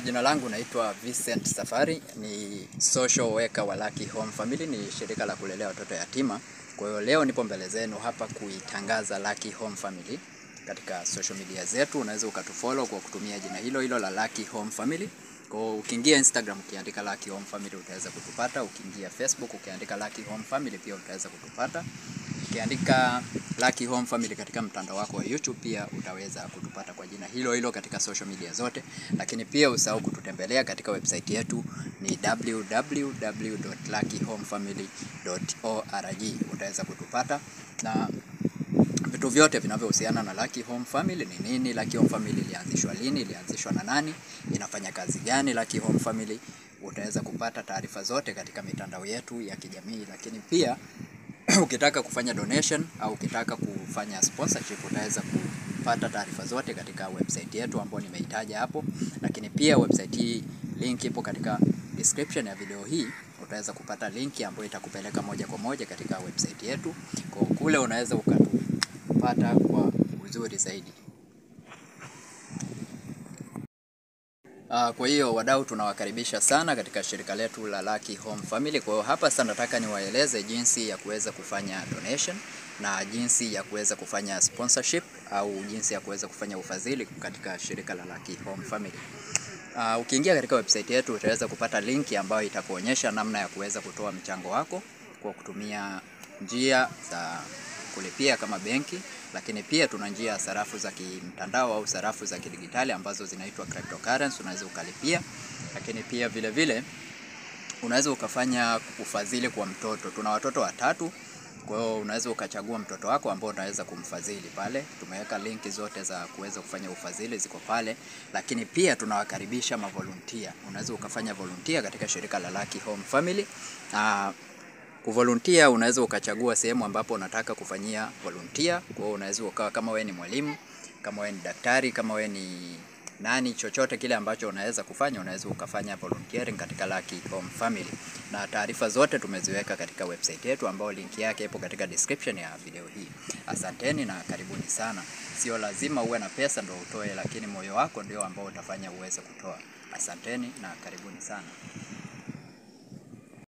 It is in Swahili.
Jina langu naitwa Vincent Safari, ni social worker wa Lucky Home Family, ni shirika la kulelea watoto yatima. Kwa hiyo leo nipo mbele zenu hapa kuitangaza Lucky Home Family katika social media zetu. Unaweza ukatufollow kwa kutumia jina hilo hilo la Lucky Home Family. Kwa ukiingia Instagram ukiandika Lucky Home Family utaweza kutupata, ukiingia Facebook ukiandika Lucky Home Family pia utaweza kutupata. Ukiandika Lucky Home Family katika mtandao wako wa YouTube pia utaweza kutupata kwa jina hilo hilo katika social media zote. Lakini pia usahau kututembelea katika website yetu ni www.luckyhomefamily.org. Utaweza kutupata na vitu vyote vinavyohusiana na Lucky Home Family. Ni nini Lucky Home Family, ilianzishwa lini, ilianzishwa na nani, inafanya kazi gani Lucky Home Family. Utaweza kupata taarifa zote katika mitandao yetu ya kijamii. Lakini pia ukitaka kufanya donation au ukitaka kufanya sponsorship utaweza kupata taarifa zote katika website yetu ambayo nimeitaja hapo. Lakini pia website hii link ipo katika description ya video hii. Utaweza kupata link ambayo itakupeleka moja kwa moja katika website yetu. Kwa kule unaweza ukatupata kwa uzuri zaidi. Kwa hiyo wadau, tunawakaribisha sana katika shirika letu la Lucky Home Family. Kwa hiyo hapa sasa nataka niwaeleze jinsi ya kuweza kufanya donation na jinsi ya kuweza kufanya sponsorship au jinsi ya kuweza kufanya ufadhili katika shirika la Lucky Home Family. Ukiingia katika website yetu utaweza kupata linki ambayo itakuonyesha namna ya kuweza kutoa mchango wako kwa kutumia njia za kulipia kama benki. Lakini pia tuna njia ya sarafu za kimtandao au sarafu za kidigitali ambazo zinaitwa cryptocurrency, unaweza ukalipia. Lakini pia vile vile unaweza ukafanya ufadhili kwa mtoto. Tuna watoto watatu, kwa hiyo unaweza ukachagua mtoto wako ambao unaweza kumfadhili pale. Tumeweka linki zote za kuweza kufanya ufadhili ziko pale. Lakini pia tunawakaribisha mavolunteer. Unaweza ukafanya volunteer katika shirika la Lucky Home Family. Kuvolunteer unaweza ukachagua sehemu ambapo unataka kufanyia volunteer. Kwa hiyo unaweza ukawa kama wewe ni mwalimu, kama wewe ni daktari, kama wewe ni nani, chochote kile ambacho unaweza kufanya, unaweza ukafanya volunteering katika Lucky Home Family. Na taarifa zote tumeziweka katika website yetu ambayo link yake ipo katika description ya video hii. Asanteni na karibuni sana. Sio lazima uwe na pesa ndio utoe, lakini moyo wako ndio ambao utafanya uweze kutoa. Asanteni na karibuni sana.